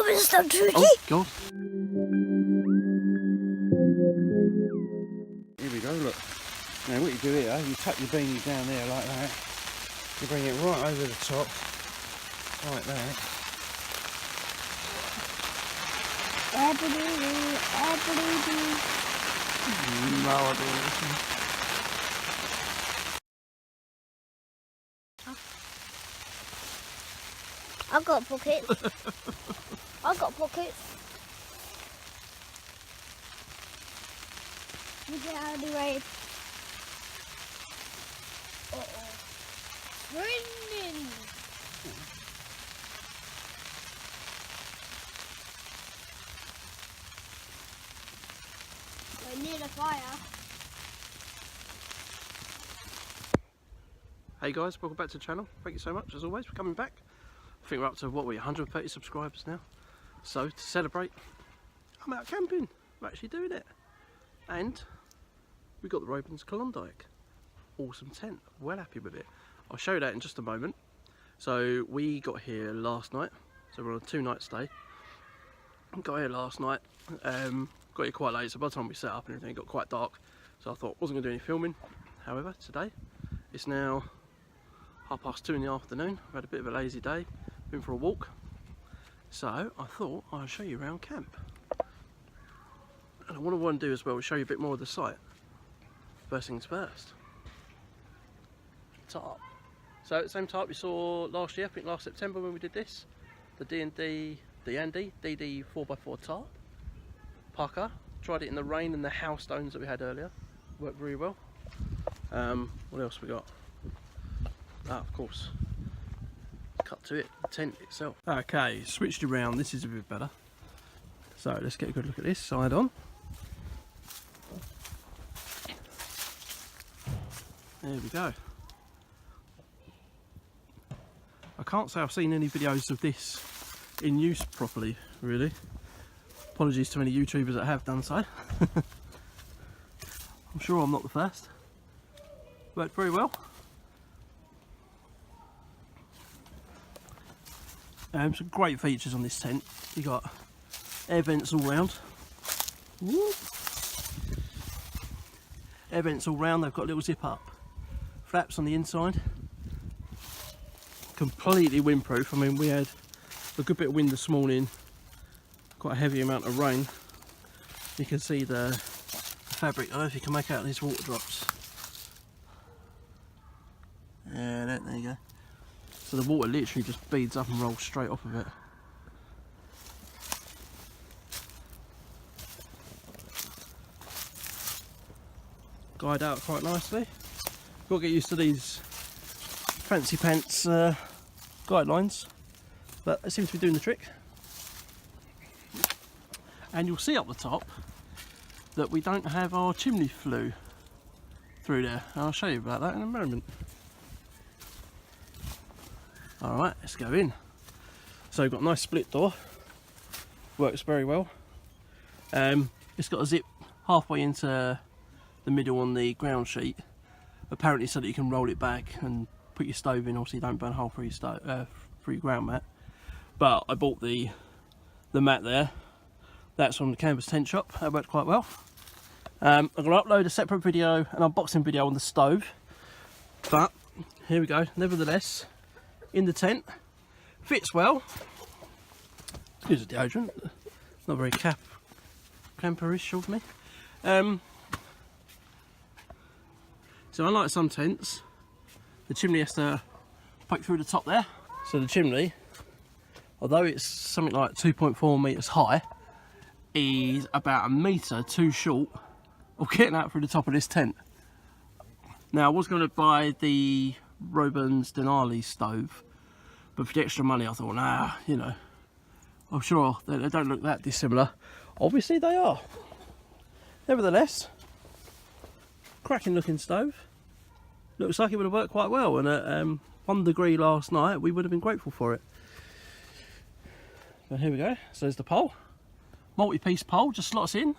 Robens done tricky. Oh, God. Here we go, look. Now what you do here, you tuck your beanie down there like that. You bring it right over the top, like that. No idea. I've got pockets. I've got pockets. You get out of the way. Raining. We're near the fire. Hey guys, welcome back to the channel. Thank you so much as always for coming back. I think we're up to what, we're 130 subscribers now. So to celebrate, I'm out camping. We're actually doing it. And we got the Robens Klondike. Awesome tent. Well happy with it. I'll show you that in just a moment. So we got here last night. So we're on a 2-night stay. Got here last night. Got here quite late. So by the time we set up and everything, it got quite dark. So I thought I wasn't going to do any filming. However, today it's now 2:30 in the afternoon. I've had a bit of a lazy day. Been for a walk. So I thought I'd show you around camp. And what I want to do as well is show you a bit more of the site. First things first. Tarp. So same tarp you saw last year, I think last September when we did this. The DD 4x4 tarp. Parker. Tried it in the rain and the house stones that we had earlier. Worked very well. What else we got? Ah, of course. Cut to it, the tent itself. Okay, switched around. This is a bit better. So let's get a good look at this side on. There we go. I can't say I've seen any videos of this in use properly, really. Apologies to any YouTubers that have done so. I'm sure I'm not the first. Worked very well. Some great features on this tent. You got air vents all round. Woo. Air vents all round. They've got a little zip up flaps on the inside. Completely windproof. I mean, we had a good bit of wind this morning. Quite a heavy amount of rain. You can see the fabric. I don't know if you can make out these water drops. Yeah, there you go. So the water literally just beads up and rolls straight off of it. Guide out quite nicely. Got to get used to these fancy pants guidelines, but it seems to be doing the trick. And you'll see up the top that we don't have our chimney flue through there. I'll show you about that in a moment. Alright, let's go in. So we've got a nice split door. Works very well. It's got a zip halfway into the middle on the ground sheet. Apparently so that you can roll it back and put your stove in, obviously you don't burn a hole through your stove, through your ground mat. But I bought the mat there. That's from the canvas tent shop. That worked quite well. I'm going to upload a separate video, an unboxing video on the stove. But here we go. Nevertheless, in the tent, fits well. Excuse the deodorant. Not very camperish of me. So unlike some tents, the chimney has to poke through the top there. So the chimney, although it's something like 2.4 metres high, is about 1 metre too short of getting out through the top of this tent. Now I was going to buy the Robens Denali stove, but for the extra money I thought, nah, you know, I'm sure they don't look that dissimilar. Obviously they are. Nevertheless, cracking looking stove. Looks like it would have worked quite well, and at 1 degree last night we would have been grateful for it. So here we go. So there's the pole, multi-piece pole, just slots in,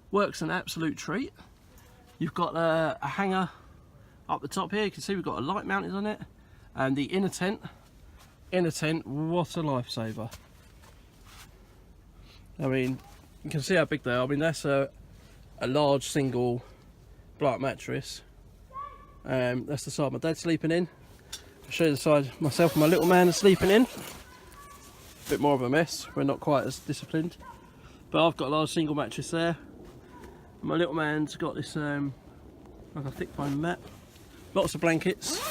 works an absolute treat. You've got a hanger up the top here. You can see we've got a light mounted on it, and the inner tent, what a lifesaver. I mean, you can see how big they are. I mean, that's a large single block mattress. That's the side my dad's sleeping in. I'll show you the side myself and my little man are sleeping in. A bit more of a mess, we're not quite as disciplined. But I've got a large single mattress there. My little man's got this like a thick foam mat. Lots of blankets.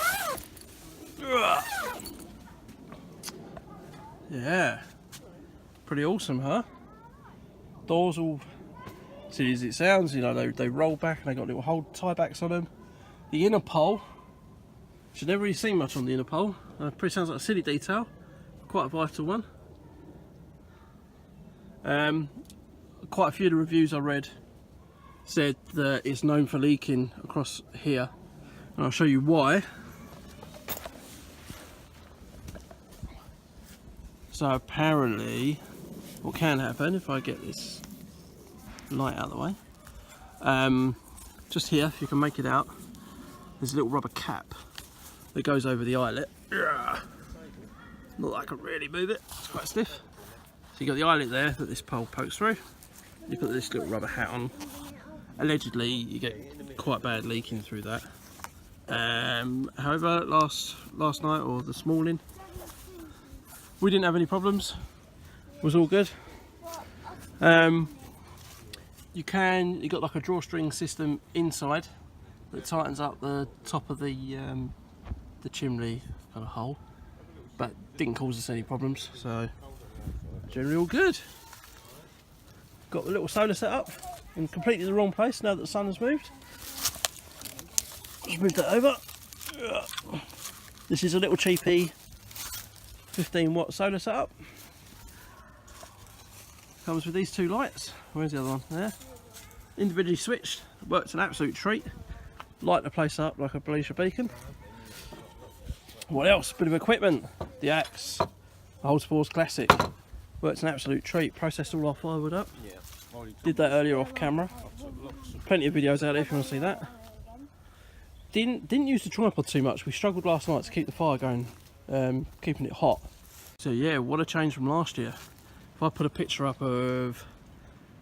Yeah. Pretty awesome, huh? Doors all silly as it sounds, you know, they roll back and they got little hold tie backs on them. The inner pole, should never really see much on the inner pole. Pretty sounds like a silly detail, quite a vital one. Quite a few of the reviews I read said that it's known for leaking across here, and I'll show you why. So apparently, what can happen if I get this light out of the way, just here, if you can make it out, there's a little rubber cap that goes over the eyelet. Not that I can really move it, it's quite stiff. So you've got the eyelet there that this pole pokes through. You put this little rubber hat on. Allegedly you get quite bad leaking through that. However, last night or this morning we didn't have any problems. It was all good. You've got like a drawstring system inside that tightens up the top of the chimney kind of hole, but didn't cause us any problems, so generally all good. Got the little solar set up in completely the wrong place now that the sun has moved. Just move that over. This is a little cheapy 15-watt solar setup. Comes with these two lights. Where's the other one? There. Individually switched. Works an absolute treat. Light the place up like a Belisha beacon. What else? Bit of equipment. The axe. The Holds Force Classic. Works an absolute treat. Processed all our firewood up. Did that earlier off camera. Plenty of videos out there if you want to see that. Didn't use the tripod too much. We struggled last night to keep the fire going, keeping it hot. So yeah, what a change from last year. If I put a picture up of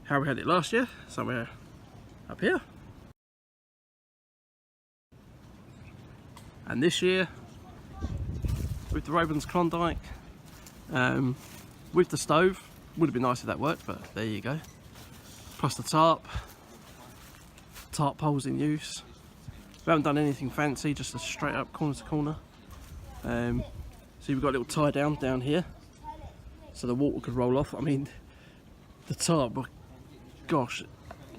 how we had it last year, somewhere up here. And this year, with the Robens Klondike, with the stove, would have been nice if that worked, but there you go. Plus the tarp poles in use. We haven't done anything fancy, just a straight up corner to corner. So we've got a little tie down here, so the water could roll off. I mean, the tarp, gosh,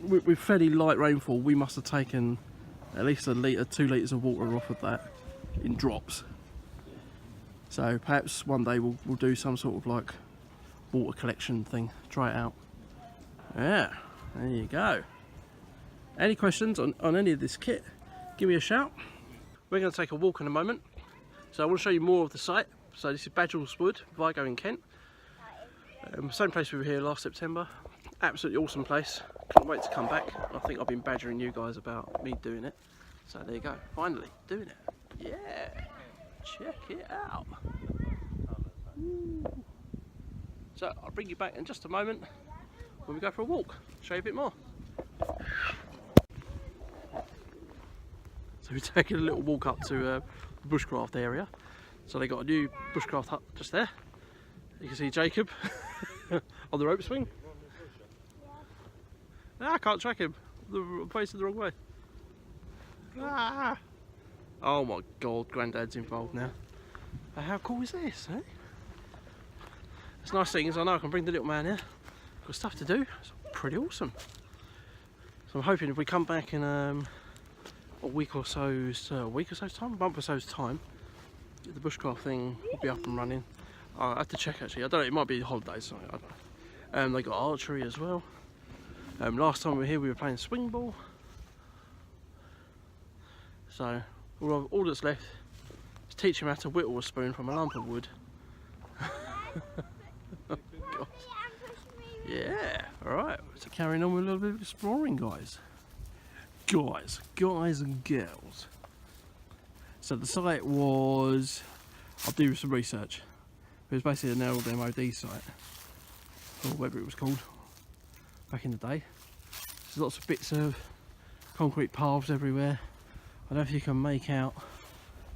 with fairly light rainfall, we must have taken at least a litre, 2 litres of water off of that in drops. So perhaps one day we'll do some sort of like water collection thing, try it out. Yeah, there you go. Any questions on any of this kit, give me a shout. We're going to take a walk in a moment, so I want to show you more of the site. So this is Badgels Wood, Vigo in Kent. Same place we were here last September. Absolutely awesome place. Can't wait to come back. I think I've been badgering you guys about me doing it. So there you go, finally doing it. Yeah, check it out. Ooh. So I'll bring you back in just a moment when we go for a walk, show you a bit more. So we're taking a little walk up to the bushcraft area. So they got a new bushcraft hut just there. You can see Jacob on the rope swing. Ah, I can't track him. I'm facing the wrong way. Ah. Oh my god, Granddad's involved now. How cool is this, eh? It's nice thing is I know I can bring the little man here. Got stuff to do. It's pretty awesome. So I'm hoping if we come back in a week or so's time, a month or so's time, the bushcraft thing will be up and running. I'll have to check actually. I don't know. It might be holidays. So I don't know. They got archery as well. Last time we were here, we were playing swing ball. So all that's left is teach him how to whittle a spoon from a lump of wood. Oh, God. Yeah, alright, so carrying on with a little bit of exploring, guys and girls. So the site was, I'll do some research, it was basically an old MOD site, or whatever it was called, back in the day. There's lots of bits of concrete paths everywhere. I don't know if you can make out,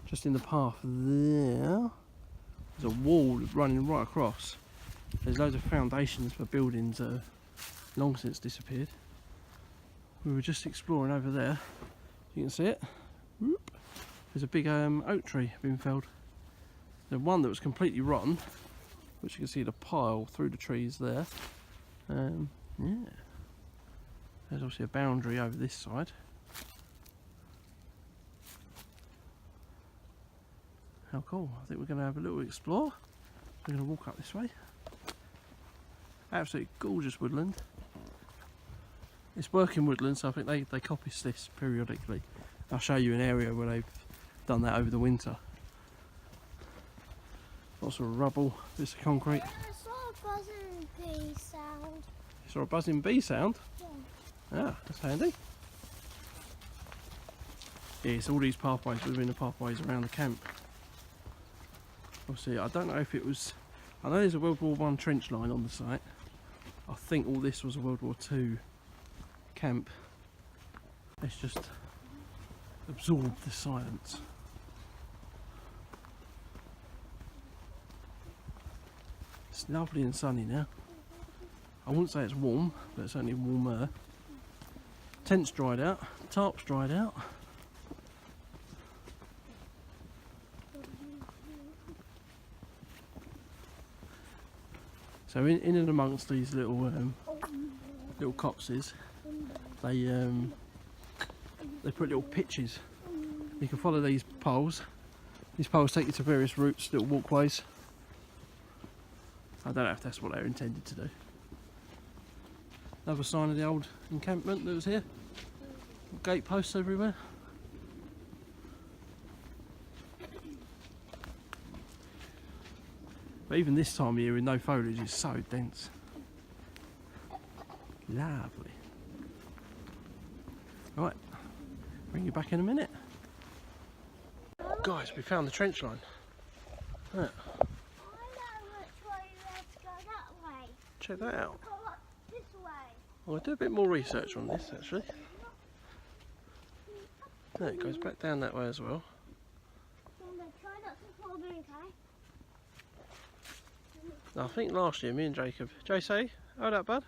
just in the path there, there's a wall running right across. There's loads of foundations for buildings that have long since disappeared. We were just exploring over there. You can see it. Whoop. There's a big oak tree being felled. There's one that was completely rotten, which you can see the pile through the trees there. Yeah. There's obviously a boundary over this side. How cool. I think we're going to have a little explore. We're going to walk up this way. Absolutely gorgeous woodland. It's working woodland, so I think they copy this periodically. I'll show you an area where they've done that over the winter. Lots of rubble, bits of concrete. I saw a buzzing bee sound. You saw a buzzing bee sound? Yeah. Ah, that's handy. Yeah, it's all these pathways within the pathways around the camp. Obviously, I don't know if it was... I know there's a World War I trench line on the site. I think all this was a World War II camp. Let's just absorb the silence. It's lovely and sunny now. I wouldn't say it's warm, but it's only warmer. Tent's dried out, tarp's dried out. So in and amongst these little copses, they put little pitches. You can follow these poles. These poles take you to various routes, little walkways. I don't know if that's what they're intended to do. Another sign of the old encampment that was here. Gate posts everywhere. But even this time of year with no foliage is so dense. Lovely. Right, bring you back in a minute. Guys, we found the trench line. Yeah. I know which way you have to go that way. Check that out. Go up this way. Well, I do a bit more research on this actually. No, it goes back down that way as well. Try not to fall in, okay? I think last year me and Jacob, JC, hold up bud.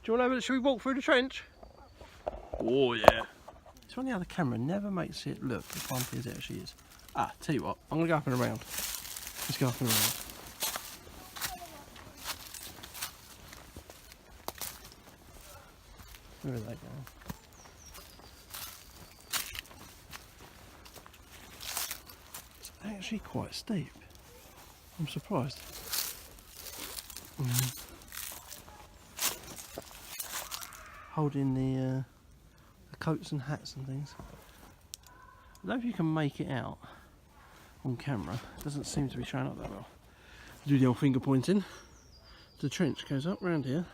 Do you want to, should we walk through the trench? Oh yeah. It's funny how the camera never makes it look as bumpy as it actually is. Ah, tell you what, I'm going to go up and around. Let's go up and around. Where are they going? It's actually quite steep. I'm surprised. Holding the coats and hats and things. I don't know if you can make it out on camera. It doesn't seem to be showing up that well. Do the old finger pointing. The trench goes up round here,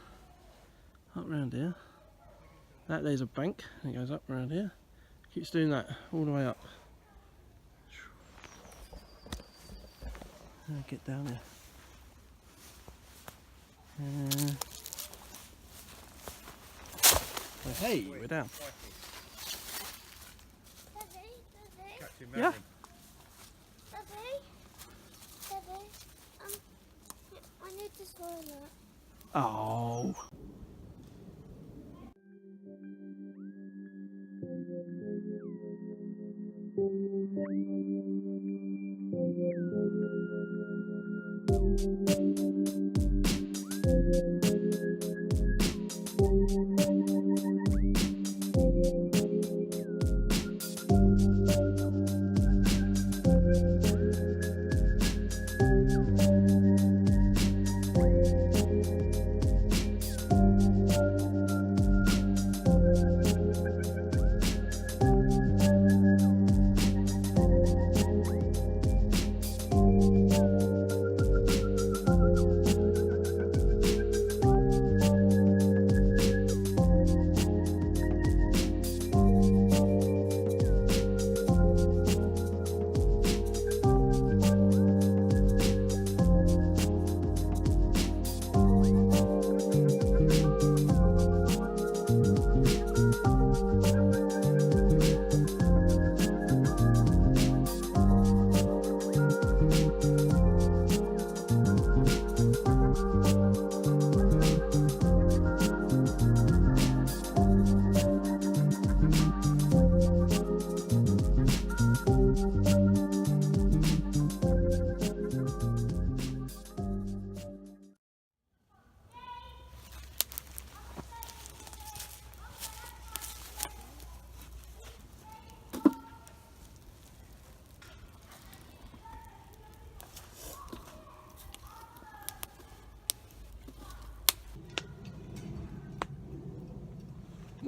up round here. That there's a bank, and it goes up round here. Keeps doing that all the way up. Now get down here. Hey, we're down. Daddy, Yeah? Daddy, I need the toilet. Oh.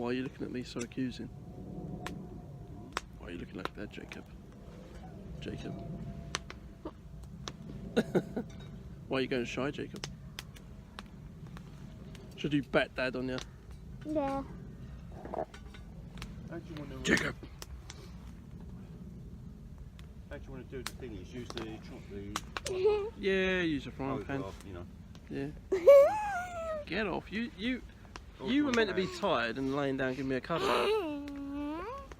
Why are you looking at me so accusing? Why are you looking like that, Jacob? Jacob? Why are you going shy, Jacob? Should you bat Dad on you? Yeah. Jacob! How do you want to do the thing? Is use the Yeah, use a frying pan. you know. Yeah. Get off. You were meant to be tired and laying down giving me a cuddle.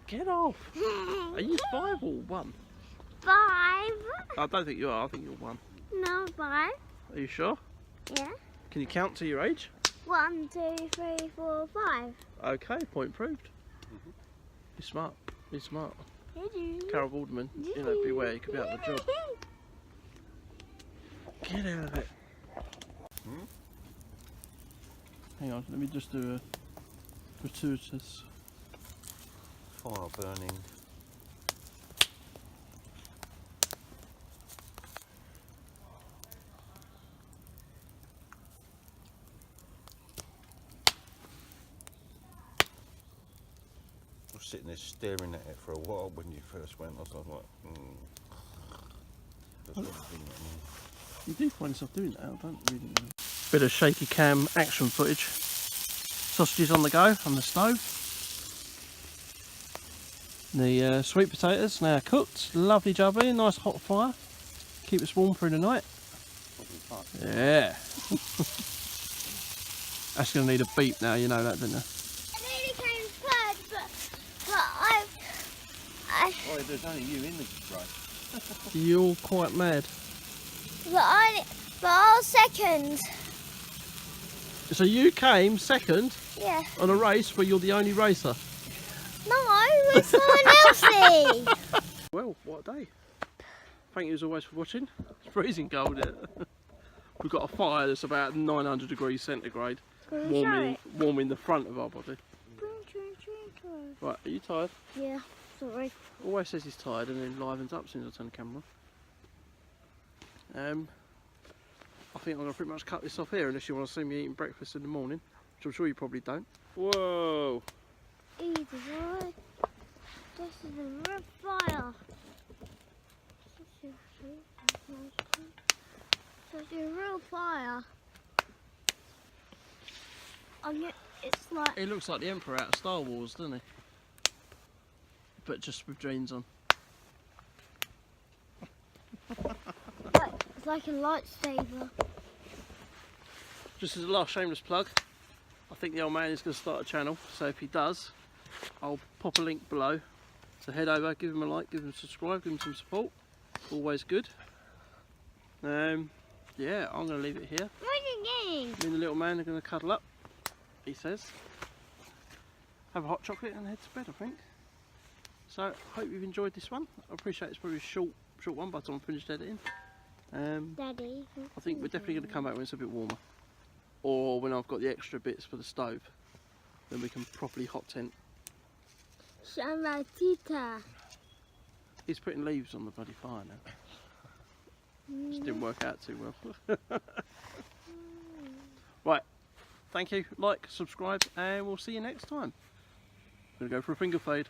Get off. Are you 5 or 1? 5. I don't think you are. I think you're 1. No, 5. Are you sure? Yeah. Can you count to your age? 1, 2, 3, 4, 5. Okay, point proved. You're smart. You're smart. Carol Alderman, you know, beware, you could be out of the job. Get out of it. Hang on, let me just do a gratuitous Fire burning. I was sitting there staring at it for a while when you first went. I was like, You do find yourself doing that, I don't really know. Bit of shaky cam action footage. Sausages on the go on the stove. The sweet potatoes now cooked, lovely jubbly, nice hot fire. Keep us warm through the night. Yeah. That's going to need a beep now, you know that, don't you? I nearly came third, but oh, there's only you in the race. You're quite mad. but I was second. So you came second Yeah. on a race where you're the only racer. No, it's someone else's. Well, what a day. Thank you as always for watching. It's freezing cold here. We've got a fire that's about 900 degrees centigrade, warming the front of our body. Right, are you tired? Yeah, sorry. Always says he's tired and then livens up as soon as I turn the camera on. I think I'm going to pretty much cut this off here unless you want to see me eating breakfast in the morning, which I'm sure you probably don't. Whoa! Easy, boy. This is a real fire. This is a real fire. It's like... He looks like the Emperor out of Star Wars, doesn't he? But just with jeans on. It's like a lightsaber. Just as a last shameless plug, I think the old man is going to start a channel, so if he does, I'll pop a link below. So head over, give him a like, give him a subscribe, give him some support. Always good. Yeah, I'm going to leave it here. Me and the little man are going to cuddle up, he says. Have a hot chocolate and head to bed, I think. So, hope you've enjoyed this one. I appreciate it's probably a short one by the time I finished editing. Daddy. I think we're definitely going to come back when it's a bit warmer. Or when I've got the extra bits for the stove. Then we can properly hot tent. Shamatita. He's putting leaves on the bloody fire now. Just didn't work out too well. Right, thank you, like, subscribe, and we'll see you next time. I'm going to go for a finger fade.